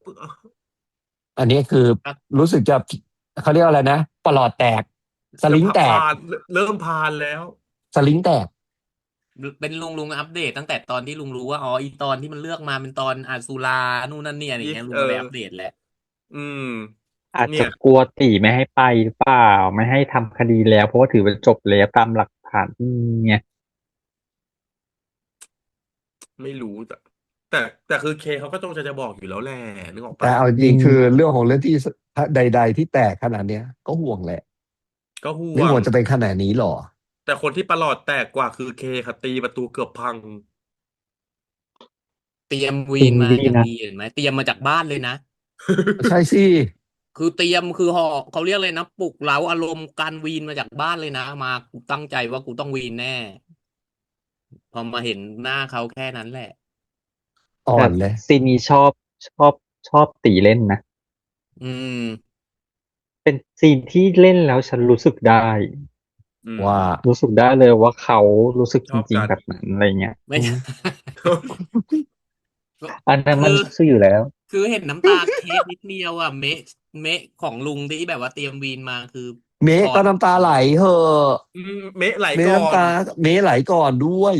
อันนี้คือ ครับ รู้สึกจะ เขาเรียกว่าอะไรนะ ประหลอดแตก สจะ ลิงแต พาก ก น เริ่มพานแล้ว สลิงแตก เป็นลุงอัปเดตตั้งแต่ตอนที่ลุงรู้ว่าอ๋ออีตอนที่มันเลือกมาเป็นตอนอาสุรานู่นนั่นเนี่ยอะไรยี่เงี้ยลุงเออก็ไปอัปเดตแหละอืมอาจจะเนี่ยกลัวตีไม่ให้ไปหรือเปล่าไม่ให้ทำคดีแล้วเพราะว่าถือว่าจบแล้วตามหลักฐานที่มีไงไม่รู้แต่แต่คือเคเขาก็ต้องจะบอกอยู่แล้วแหละนึกออกแต่ปะเอาจริงคือเรื่องของเรื่องที่ใดๆที่แตกขนาดเนี้ยก็ห่วงแหละก็ห่ไม่วงห่วงจะเป็นขนาดนี้หรอแต่คนที่ประหลอดแตกกว่าคือเคค่ะตีประตูเกือบพัง เตรียมวีจริงนมาดีนะอย่างดีเห็นไหมเตรียมมาจากบ้านเลยนะ ใช่สิคือเตรียมคือห่อเขาเรียกเลยนะปลุกเร้าอารมณ์การวีนมาจากบ้านเลยนะมากูตั้งใจว่ากูต้องวีนแน่พอมาเห็นหน้าเขาแค่นั้นแหละแต่อ่อนเลยซีนนี้ชอบชอบตีเล่นนะอืมเป็นซีนที่เล่นแล้วฉันรู้สึกได้อืมว่ารู้สึกได้เลยว่าเขารู้สึกจชอบกัน ริงๆแบบนั้นอะไรเงี้ยไม่ อืม ก็อันนั้นมันคือรู้สึกอยู่แล้วคือเห็นน้ำตาเค้กนิดเดียวอ่ะเมะของลุงที่แบบว่าเตรียมวีนมาคือเมถฆก็อดน้ำตาไหลเหอะเมะไหลก่อนเมฆน้ำตาเมฆไหลก่อนด้วย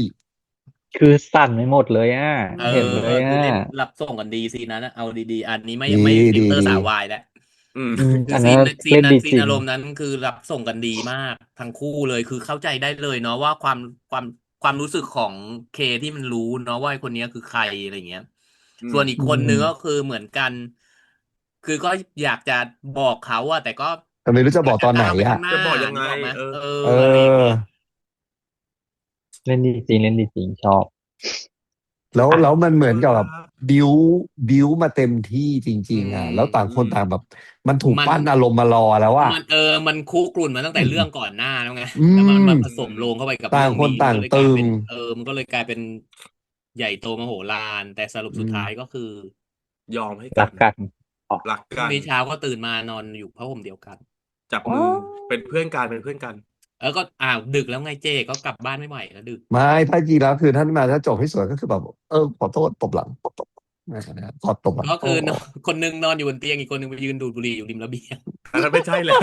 คือสั่นไปหมดเลยอ่ะเออเห็นเลยอ่ะคือเล่นรับส่งกันดีซีนั้นนะเอาดีๆอันนี้ไม่ดีไม่ฟิลเตอร์ดีดีสาววายแล้ว อืม คืออันนั้นซีนเล่นนั้นซีนดีจริงอารมณ์นั้นคือรับส่งกันดีมากทั้งคู่เลยคือเข้าใจได้เลยเนาะว่าความความรู้สึกของเคที่มันรู้เนาะว่าไอ้คนเนี้ยคือใครอะไรเงี้ยอืมส่วนอีกอืคนนึงก็มคือเหมือนกันคือก็อยากจะบอกเขาอะแต่ก็แต่ไม่รู้จะบอกตอนไหนก็จะก้าวไปอ่ะข้างหน้าจะบอกยังไงนึกออกไหมเออเออเอะไรอย่างเงี้ยออเล่นดีจริงเล่นดีจริงชอบอ่ะแล้วมันเหมือนกับแบบครับบิวบิวมาเต็มที่จอืริงๆอ่ะแล้วต่างอืมคนต่างแบบมันถูกมันปั้นอารมณ์มารอแล้วอ่ะมันคุกรุ่นมาตั้งแต่เรื่องก่อนหน้าแล้วไงอืแล้วมันมมาผอืมสมลงเข้าไปกับต่างเรื่องนี้มันคนต่างตึงก็เลยกลายเป็นมันก็เลยกลายเป็นใหญ่โตมโหฬารแต่สรุปอืสุดท้ายมก็คือ ยอมให้กันรักกันอ๋อพรุ่งรักกันนี้เช้าก็ตื่นมานอนอยู่ผ้าห่มเดียวกันจับว้ามือวเป็นเพื่อนกันเป็นเพื่อนกันแล้วก็ดึกแล้วไงเจก็กลับบ้านไม่ไหวแล้วดึกไม่ถ้าจริงแล้วคือท่านมาถ้าจบให้สวยก็คือแบบขอโทษตบหลังตบนะกอดตบหลังก็คือนอนคนนึงนอนอยู่บนเตียงอีกคนนึงไปยืนดูดบุหรี่อยู่ริมระเบียง อันนั้นไม่ใช่แล้ว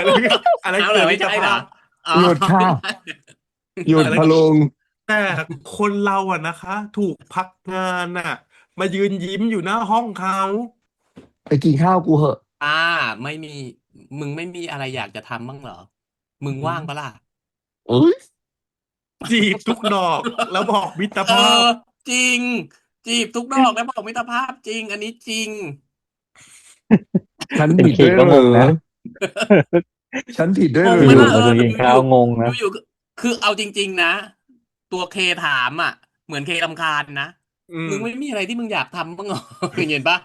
อันนั้นเกินเอาเหรอไม่ใช่เหรอมิตรภาพอ๋อหยุดค่ะไม่ใช่หยุดอันนั้นก็พะลุงแต่คนเราอะนะคะถูกพักงานอะมายืนยิ้มอยู่หน้าห้องเขาไปกินข้าวกูเหอะป้าไม่มีมึงไม่มีอะไรอยากจะทำบ้างเหรอมึงอืมว่างปะล่ะ เอ้ย จีบทุกดอกแล้วบอกมิตรเออภาพจริงจีบทุกดอกแล้วบอกมิตรภาพจริงอันนี้จริง ฉันเป็นเคผิดด้วยหรือก็งงนะ ฉันผิดด้วงยหรืองไหมล่ะอยู่ๆมาดูกินอยู่ข้าวงงนะอยู่คือเอาจริงๆนะตัวเคถามอ่ะเหมือนเครำคาญนะอืมมึงไม่มีอะไรที่มึงอยากทำบ้างเหรอเห็นปะ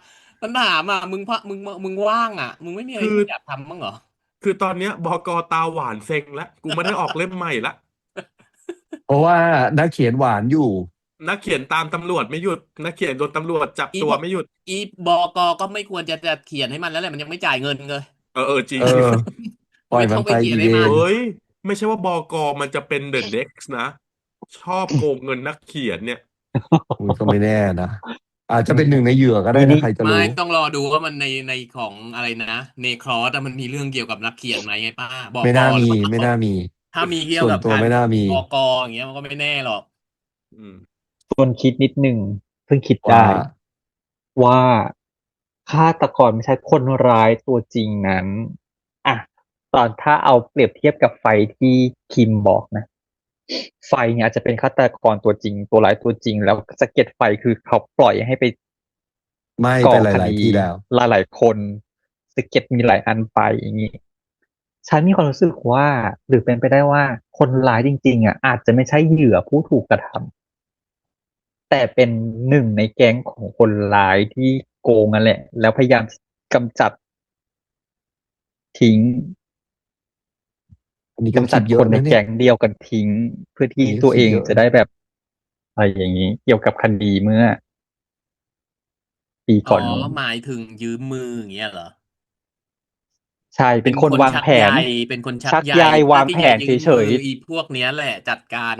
มันถามอ่ะมึงว่างอ่ะมึงไม่มีอะไรคือที่มึงอยากทำบ้างเหรอคือตอนเนี้ยบกตาหวานเซ็งแล้วกูไม่ได้ออกเล่มใหม่ละ เพราะว่านักเขียนหวานอยู่นักเขียนตามตำรวจไม่หยุดนักเขียนโดนตำรวจจับอีพอตัวไม่หยุดอีบกก็ไม่ควรจะเขียนให้มันแล้วแหละมันยังไม่จ่ายเงินเลย เออเออจริเอง อป ล่อยมันไปไม่ต้องไปเขีอีเวนยนให้มันเฮ้ยไม่ใช่ว่าบกมันจะเป็นเดอะเด็กซ์นะชอบโกงเงินนักเขียนเนี่ยมันก็ไม่แน่นะอาจจะเป็นหนึ่งในเหยื่อก็ได้นี่นี่นะใครจะไม่รู้ต้องรอดูว่ามันในของอะไรนะเนครอสมันมีเรื่องเกี่ยวกับนักเขียนไหมไงป้าบกหรือเปล่า ไม่น่ามีถ้ามีเกี่ยวส่วนตัวกับการไม่น่ามีบกอย่างเงี้ยมันก็ไม่แน่หรอกอืมชวนคิดนิดหนึ่งเพิ่งคิดว่าได้ว่าฆาตกรไม่ใช่คนร้ายตัวจริงนั้นอ่ะตอนถ้าเอาเปรียบเทียบกับไฟที่คิมบอกนะไฟเนี่ยอาจจะเป็นฆาตกรตัวจริงตัวร้ายตัวจริงแล้วสะเก็ดไฟคือเขาปล่อยให้ไปไม่ไปก่อหลายคดีๆที่แล้วหลายๆคนสะเก็ดมีหลายอันไปอย่างนี้ฉันมีความรู้สึกว่าหรือเป็นไปได้ว่าคนร้ายจริงๆอ่ะอาจจะไม่ใช่เหยื่อผู้ถูกกระทำ แต่เป็นหนึ่งในแก๊งของคนร้ายที่โกงนั่นแหละแล้วพยายามกำจัดทิ้งอันนี้ก็คิดกำจัดเยอะนะเนี่ยคนในแก๊งเดียวกันทิ้งเพื่ออันที่นี้ก็ตัวเองคิดเยอะจะได้แบบอะไรอย่างนี้เกี่ยวกับคดีเมื่อปีอ๋อก่อนนู้นหมายถึงยืมมืออย่างเงี้ยเหรอใช่เป็นคนเป็นคนวางแผชักใยนเป็นคนชักชักใยใยเพื่อวางแผที่จะยืมนเฉมือยอีพวกเนี้ยแหละๆจัดการ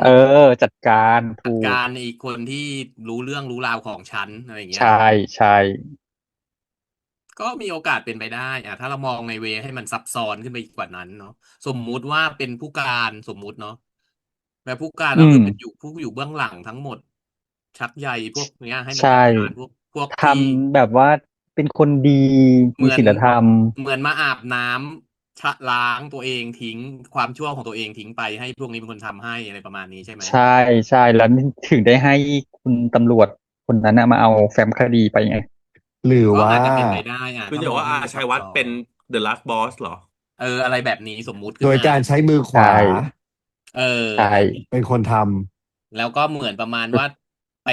ถูกอีกคนที่รู้เรื่องรู้ราวของฉันอะไรอย่างเงี้ยใช่เหรอใช่ก็มีโอกาสเป็นไปได้ถ้าเรามองในเวให้มันซับซ้อนขึ้นไปกว่านั้นเนาะสมมุติว่าเป็นผู้การสมมุติเนาะ แบบผู้การ อื ก็คือ ม เป็นผู้อยู่เบื้องหลังทั้งหมด ชักใยพวกเนี้ยให้มัน ใช่ จัดการพวก ท ที่ ำแบบว่าเป็นคนดี เห มี มือน ศีลธรรม เหมือนมาอาบน้ำชะล้างตัวเองทิ้งความชั่วของตัวเองทิ้งไปให้พวกนี้เป็นคนทำให้อะไรประมาณนี้ใช่ไหม ใช่ใช่แล้วถึงได้ให้คุณตำรวจคนนั้นนะมาเอาแฟ้มคดีไปไง หรือ ก็ ว่า อาจจะเป็นไปได้คือ ถ้า เดี๋ย ม ว อง ว่า ให้ อา มัน ชั ซั ย บ วัฒ ซ้ น์ อ เป็น น The Last Boss เหรอ อะไรแบบนี้สมมุติขึ้ โด น ย มา การใช้มือข ใช่ วา เออ ใช่ เป็นคนท แล้วก็เหมือนประมาณว่าไป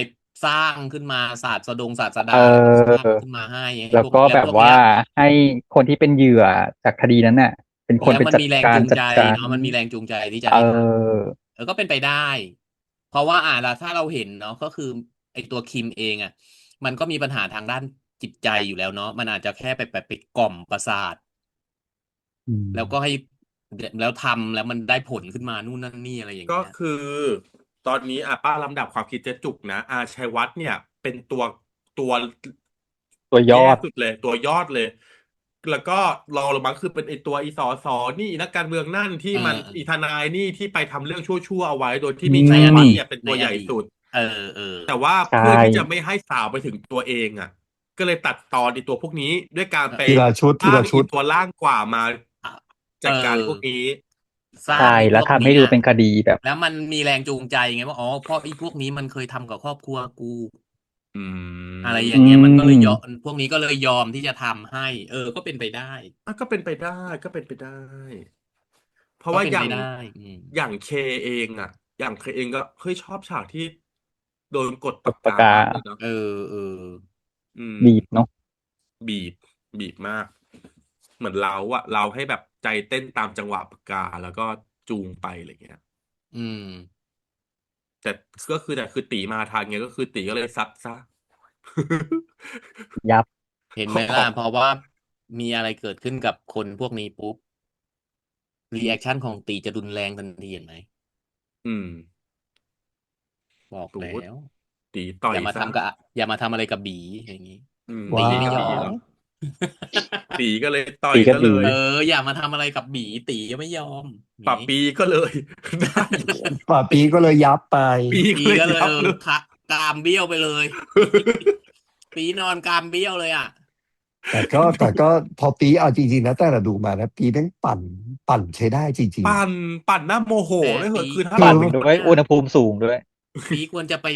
สร้างขึ้นมาศาสตรา เอ อะไรก็สร้าง อ ขึ้นมาให้แล้ว พวก ก็ นี้ แบบ พวก ว่า เนี้ย ให้คนที่เป็นเหยื่อจากคดีนั้นน่ะ เป็นคน แล้ว ไป มัน จัด มีแรง การ จูง จั ใจ ดการ เนาะมันมีแรงจูงใจที่จะ เอ ให้ทอ ำก็เป็นไปได้ เพราะว่าแล้วถ้าเราเห็นเนาะก็คือไอตัวคิมเองอะมันก็มีปัญหาทางด้านจิตใจอยู่แล้วเนาะมันอาจจะแค่ไปกล่อมประสาท ำอืม แล้วก็ให้แล้วทำแล้วมันได้ผลขึ้นมานู่นนั่นนี่อะไรอย่าง ก็ เงี้ย คือ ตอนนี้ป้าลำดับความคิดเจ๊จุกนะ อาชัยวัฒน์เนี่ย เป็นตัว ตัวย แย่ อด สุดเลย ตัวยอดเลย แล้วก็รองลงมาคือเป็นไอตัวสสนี่นักการเมืองนั่นที่มัน เออ ทนายนี่ที่ไปทำเรื่องชั่วๆเอาไว้ โดยที่ อื มี ม ชัยวัฒน์เนี่ยเป็น ใน ตัว อ ใหญ่ ดีต สุด เออ แต่ว่า ใช่ เพื่อที่จะไม่ให้สาวไปถึงตัวเองอ่ะ ก็เลยตัดตอนไอตัวพวกนี้ ด้วยการไป ทีละชุด สร้าง ชุ อี ด ตัวร่างกว่ามา จัดการ เออ พวกนี้ สร้า ใช่ งไอ้ แล้ พ ว วก ทำให้ เนี้ ดู ย เป็นคดีแบบ แล้วมันมีแรงจูงใจไงว่า อ๋อ เพราะไอ้พวกนี้มันเคยทำกับครอบครัวกู อืม อะไรอย่างเงี้ย อืม มันก็เลยพวกนี้ก็เลยยอมที่จะทำให้ ก็เป็นไปได้ ก็เป็นไปได้ ก็เป็นไปได้ เพราะ ก็ ว่า เป็น อย่า ไป ง ได้ อย่างเคเองอ่ะ อย่างเคเองก็เฮ้ยชอบฉากที่โดนกด ก ปา ด ก ปาก กา กา มากเลยเนาะ เออ อืม บีบเนาะ บีบมาก เหมือนเร้าอะเร้าให้แบบใจเต้นตามจังหวะปากกา แล้วก็จูงไปอะไรเงี้ย อืม แต่คือตีมาทางเงี้ยก็คือตีก็เลยซัดซะ ยับ เห็นไหมล่ะ เพราะว่ามีอะไรเกิดขึ้นกับคนพวกนี้ปุ๊บ รีแอคชั่นของตีจะรุนแรงทันทีเห็นไหม อืม บอก โอ้ แล้ว ตีต่อ อย ย่ามา ซะ ทำกับอย่ามาทำอะไรกับบีอย่างนี้ อืม ตี ว้า ไม่ยอ ตี ม เหรอ ตีก็เลยต่อ ตี ย ก็ ซะเล ดี ย อย่ามาทำอะไรกับบีตีก็ไม่ยอมอย่า ป่าง นี้ ปีก็เลย ได้ ป่าปีก็เลยยับไป ปี ปี ก็เลย ก็เลย ยับเลย กรามเบี้ยวไปเลย ปีนอนกรามเบี้ยวเลยอ่ะ แต่ก็พอปีเอาจริงๆนะแต่ละดูมานะปีแม่งปั่นใช้ได้จริง ปั่นหน้าโมโห แต่ เลยเห ปี อะคือถ้า ปั่ เรา น เป็น ด้วยอุณหภูมิสูงด้วย ปีควรจะไป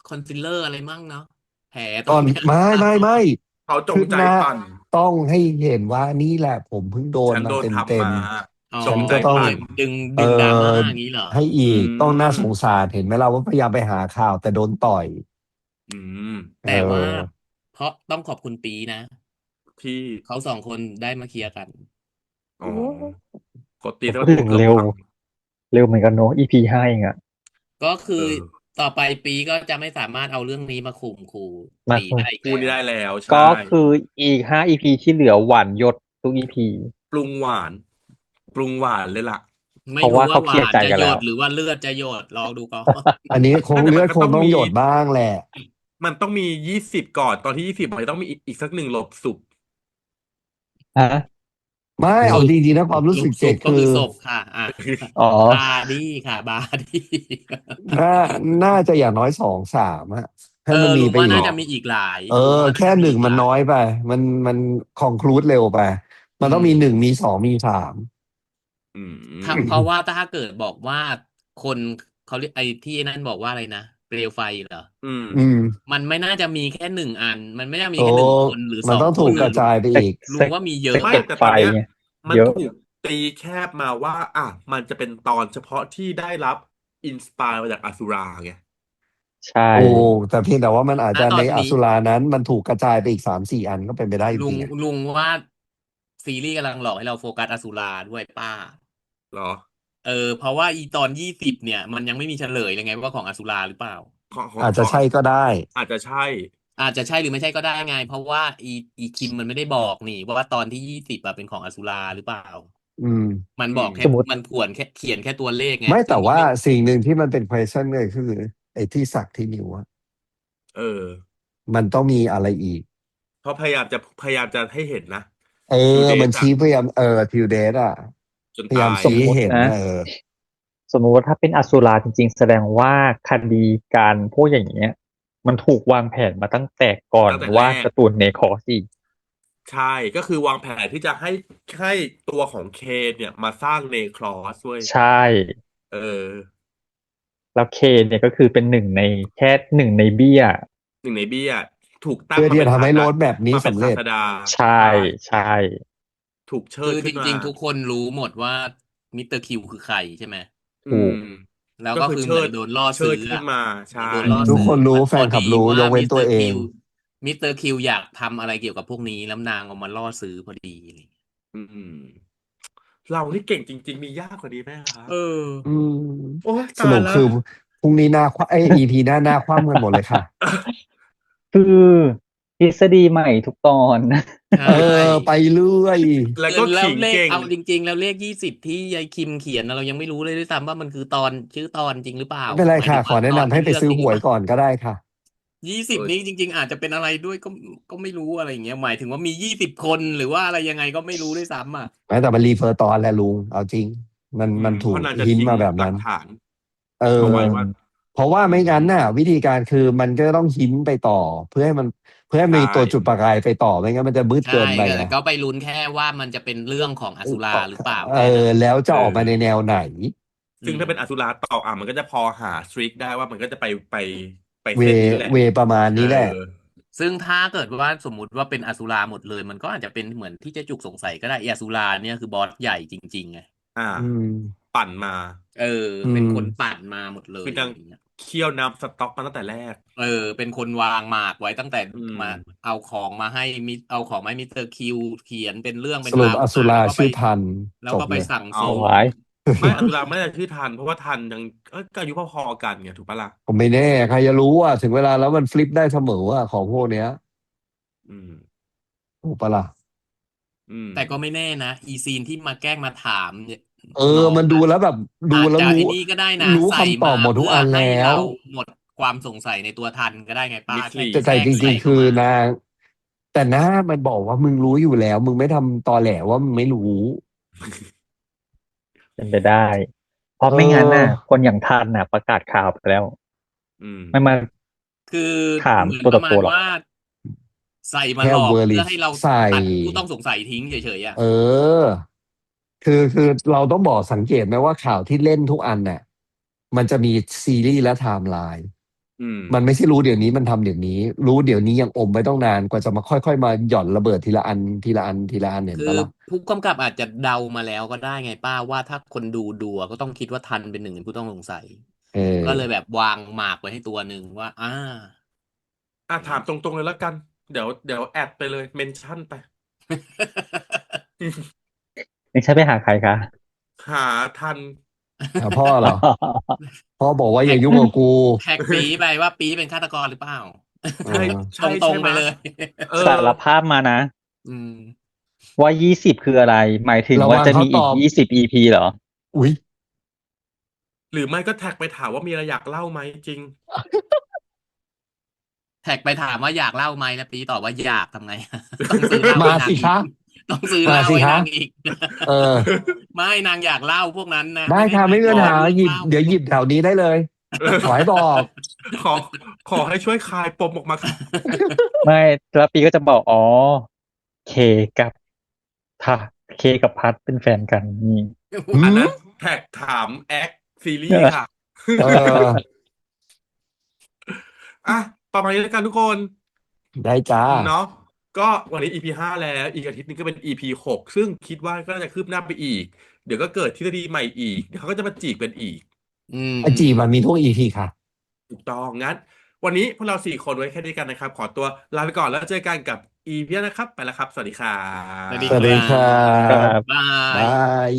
คอนซีลเลอร์อะไรมั่งเนาะแผล ๆ ต ต ร อง น เนี้ย ไม่ เขาจง ขึ้น ใจ หน้า ปั่น ต้องให้เห็นว่านี่แหละผมเพิ่งโดน ฉัน มา โดน เต็ม ทำมา อ๋อ จงใจ ก็ต้อง ปั่น ดึง เอ ดราม่า อ อย่างนี้เหรอ ให้อีก อืม ต้องน่าสงสารเห็นไหมเราว่าพยายามไปหาข่าวแต่โดนต่อย อืม แต่ว่า เออ เพราะต้องขอบคุณปีนะ ที่ เขาสองคนได้มาเคลียร์กัน อ๋อกดตี ผม แล้ว พูด ตัว ถึง เกือบ เร็ว พัง เร็วเหมือนกันเนอะ EP 5เองอะ ก็คือ เออ ต่อไปปีก็จะไม่สามารถเอาเรื่องนี้มาข่มขู่ มา ตีได้อีก คู่นี้ แล้ว ได้แล้ว ก็ ใช่ คืออีก5 EP ที่เหลือหวานหยดทุก EP ปรุงหวานเลยล่ะ ไม่ เพราะ รู้ ว่า ว่า เขา ห เคลียร์ วาน ใจ จะ กัน หย แล้ว ดหรือว่าเลือดจะหยดลองดูก่อน อันนี้คง แต่ เลือ มั ด นก็ คง ต้อง ต้อง มี หยดบ้างแหละ มันต้องมี20ก่อน ตอนที่20มันต้องมีอีกสัก1หลบสุบ ฮะ ไม่ เอาจริงๆนะความรู้สึก ศ เจ็ พ ด ก็ คื คือ อ ศพค่ะ อ๋อ บาร์ดี้ค่ะ บาร์ดี้ น่าจะอย่างน้อย2-3อะให้มันมี ลุง ไป ว่า อี น่าก จะมีอีกหลาย เอ ลุง อ ว่า แค่ น่าจะมี หนึ่ อี ง ก มัน หลา น้อย ยไป มันคอนคลูดเร็วไป มันต้องมี อืม 1 มี 2 มี 3 อืม เพราะว่าถ้าเกิดบอกว่าคนเขาเรียกไอ้ที่นั่นบอกว่าอะไรนะเปลวไฟเหรอ อืม อืม มันไม่น่าจะมีแค่1 อัน มันไม่น่ามี โอ้ แค่1 คนหรือ มัน 2 ต้อง ค ถู น กกระจายไปอีก ลุงว่ามีเยอะ สะ ไม่ เก็ด แต่ ไฟ ตอนเนี้ย ไง มัน เยอะ ถูกตีแคบมาว่า มันจะเป็นตอนเฉพาะที่ได้รับอินสปายมาจากอสุราไง ใช่ โอ้ แต่เพียงแต่ว่ามันอาจจะ ณต ใน อน อ นี้ สุรานั้นมันถูกกระจายไปอีก 3-4 อันก็เป็นไปได้จ ลุง ริงๆอะ ลุงว่าซีรีส์กำลังหลอกให้เราโฟกัสอสุราด้วยป้า เหรอ เพราะว่าอีตอน20เนี่ย มันยังไม่มีเฉลยเลยไงว่าของอสุราหรือเปล่า อาจจะใช่ก็ได้ อาจจะใช่ อาจจะใช่หรือไม่ใช่ก็ได้ไง เพราะว่าอีคิมมันไม่ได้บอกนี่ว่าตอนที่20เป็นของอสุราหรือเปล่า อืม มันบอกแค่ สมมุติ มันเขียนแค่ตัวเลขไง ไม่ ซึ่ แต่ ง ว่า ไม่ สิ่งหนึ่งที่มันเป็น question เลยคือไอ้ที่สักที่นิ้วอะ เออ มันต้องมีอะไรอีก เพราะพยายามจะให้เห็นนะ เอ Till อ Date มัน อะ ชี้พยายามทิวเดทอะ จน พยายาม ตาย ชี้ให้เห็น สมมุตินะ เออ สมมติว่าถ้าเป็นอสุราจริงๆแสดงว่าคดีการพวกอย่างเงี้ย มันถูกวางแผนมาตั้งแต่ก่อนตั้งแต่แร วาดก การ์ตูนเนคอร์สอีกใช่ก็คือวางแผนที่จะให้ตัวของเคนเนี่ยมาสร้างเนครอสเว้ยใช่ เออ แล้วเคนเนี่ยก็คือเป็นแค่หนึ่งในเบี้ย หนึ่งในเบี้ยถูกตั้งเพื่อมาเป็นที่จะทำให้โรศาสดาดแมปนี้มาเป็นสำเร็จ ศาสดาใช่ใช่ใช่ ถูกเชิคือจดขึ้นมาริงๆทุกคนรู้หมดว่ามิสเตอร์คิวคือใครใช่ไหมอืถูมกแล้วก็คือก็คือเชิดเหมือนโดนล่อเชิซื้อดขึ้นมาเหมืใช่อนโดนล่อทุกซื้อคนรู้ มันพอดีแฟนคลับรู้ยว่ากเว้นตัวเอง มิสเตอร์คิวอยากทำอะไรเกี่ยวกับพวกนี้แล้วนางเอามาล่อซื้อพอดีอะไรอย่างเงี้ยอืมเรานี่เก่งจริงๆมียากกว่านี้ไหมครับ เออ อืม โอ้ยสตายแล้ว รุปคือพรุ่งนี้หน้าEP หน้าคว่ำกันหมดเลยค่ะ คือทฤษฎีใหม่ทุกตอน ใช่ เออ ไปเรื่อย แล้วก็ แล้วขิงเก่ง เอาจริงๆแล้วเลข20ที่ยายคิมเขียนนะเรายังไม่รู้เลยด้วยซ้ำว่ามันคือตอนชื่อตอนจริงหรือเปล่าไม่เป็นไรหมายถึค่ะ ขอแนะงว่าตอนนำให้ไปที่เลือกซื้อหวยจริงหรือเปล่าก่อนก็ได้ค่ะ 20นี้จริงๆอาจจะเป็นอะไรด้วยก็ไม่รู้อะไรอย่างเงี้ยหมายถึงว่ามี20 คนหรือว่าอะไรยังไงก็ไม่รู้ด้วยซ้ำอ่ะแม้แต่มันรีเฟอร์ตอนแหละลุง เอาจริง มันถูกเพราะนางจะหินทิ้งมาแบบหลันั้น กฐานเออ เอาไว้ว่า เพราะว่าไม่งั้นน่ะ วิธีการคือมันก็ต้องหินไปต่อ เพื่อให้มีใช่ ตัวจุดประกายไปต่อไม่งั้นมันจะมืดใช่เกินไปไง ก็ไปลุ้นแค่ว่ามันจะเป็นเรื่องของอสุราหรือเปล่าเอแค่นั้น แล้วจะเอออกมาในอแนวไหน ซึ่งถ้าเป็นอสุราต่อมันก็จะพอหาสตริกได้ว่ามันก็จะไปเวเส้นนี้แหละ ประมาณเออนี้แหละ ซึ่งถ้าเกิดว่าสมมุติว่าเป็นอสุราหมดเลย มันก็อาจจะเป็นเหมือนที่เจ๊จุกสงสัยก็ได้อสุราเนี่ยคือบอสใหญ่จริงๆไงอ่า อืม ปั่นมา เออ อื เป็นม คนปั่นมาหมดเลยคือนางอะไรอย่างเงี้ย เคี่ยวน้ำสต๊อกมาตั้งแต่แรก เออ เป็นคนวางหมากไว้ตั้งแต่อืม มาเอาของมาให้เอาของมาให้มิสเตอร์คิวเขียนเป็นเรื่องเป็สรุปนราวมาอสุราแล้วก็ไปชื่อทันแล้วก็ไปจบเลย สั่ง เอา ส เอา อน ไว้ ไม่อสุราไม่ได้ชื่อทันเพราะว่าทันยังก็อายุพอๆกันไงถูกปะล่ะ ผมไม่แน่ใครจะรู้อ่ะถึงเวลาแล้วมันฟลิปได้เสมออ่ะของพวกเนี้ยอืม ถูกปะล่ะ อืม แต่ก็ไม่แน่นะอีซีนที่มาแกล้งมาถามเนี่ยเออ น้องมันดูแล้วแบบดูอาจแล้วจะไอ้นี่ก็ได้นะรู้ใส่คำตอมาบหมดทุกเพื่ออันให้แล้เราว หมดความสงสัยในตัวทันก็ได้ไงป้ามิสแค่ลีดแต่แทรกจริงๆคือใส่เข้ามานางแต่หน้ามันบอกว่ามึงรู้อยู่แล้ว มึงไม่ทำตอแหลว่ามึงไม่รู้ เป็นไปได้ เพราะเอไม่งั้นน่ะ อ คนอย่างทันน่ะ ประกาศข่าวไปแล้ว อืม ไม่มา คือถามเหมือนตัว ป ต่อ ระมา ตัว ณ หรอก ว่าใส่มาแค่หลอกเวอร์ลิเพื่อให้เราใส่ ตัดผู้ต้องสงสัยทิ้งเฉยๆอ่ะเออ คือเราต้องบอกสังเกตไหมว่าข่าวที่เล่นทุกอันน่ะมันจะมีซีรีส์และไทม์ไลน์ อืม มันไม่ใช่รู้เดี๋ยวนี้มันทำเดี๋ยวนี้ รู้เดี๋ยวนี้ยังอมไว้ต้องนานกว่าจะมาค่อยๆมาหย่อนระเบิดทีละอันทีละอันทีละอันเห็นคือปะล่ะ ผู้กำกับอาจจะเดามาแล้วก็ได้ไงป้าว่าถ้าคนดูก็ต้องคิดว่าทันเป็นหนึ่งในผู้ต้องสงสัย เออ ก็เลยแบบวางหมากไว้ให้ตัวหนึ่งว่า ถามตรงๆเลยแล้วกัน เดี๋ยวแอดไปเลยเมนชั่นไป นี่ใช่ไปหาใครคะ หาทัน พ่อเหรอ พ่อบอกว่าอย่ายุ่งกับกู แท็กปีไปว่าปีเป็นฆาตกรหรือเปล่า เอ ใช่ อ ใช่ ตร ใช่ งๆ ไห ไป ม เลย เอ สา อ รภาพมานะ อืม ว่า20คืออะไร หมายถึง ระ ว่า วัง จะ เขา มี ต อีก อบ 20 EP เหรอ อุ๊ย หรือไม่ก็แท็กไปถามว่ามีอะไรอยากเล่าไหมจริง แท็กไปถามว่าอยากเล่าไหมแล้วปีตอบว่าอยากทำไง ต้องซื้อเหล้า มา ให้นาง สิ อีก คะ ต้องซื้อ มา เหล้า สิ ให้ คะ นางอีก เออ ไม่นางอยากเล่าพวกนั้นนะ ได้ ไม่ได้ ค่ะ หมา ไม่ ย มี ถึ ปั ง ญหา เรื่อง หยิบ เล่า เดี๋ยวหยิบแถวนี้ได้เลย ขอให้บอก ขอให้ช่วยคลายปมออกมาค่ะ ไม่แล้วปีก็จะบอกอ๋อเคกับค่ะเคกับพัดเป็นแฟนกันนี่ หื อัน ม นั้นแท็กถามแอคซีรีส์ค่ะ เออ อ่ะประมาณนี้แล้วกันทุกคน ได้จ้า เนาะก็วันนี้ EP 5แล้วอีกอาทิตย์หนึงก็เป็น EP 6ซึ่งคิดว่าก็จะคืบหน้าไปอีก เดี๋ยวก็เกิดทฤษฎีใหม่อีกเดี๋ยวเขาก็จะมาจีบกันอีก อืม ไอจีมันมีทุกอีพีค่ะ ถูกต้องงั้น วันนี้พวกเรา4 คนไว้แค่นี้กันนะครับ ขอตัวลาไปก่อนแล้วเจอกันกับ EP นะครับ ไปแล้วครับ สวัสดีครั สวัสดี สวัสดีครั ครับ บ บา บาย ย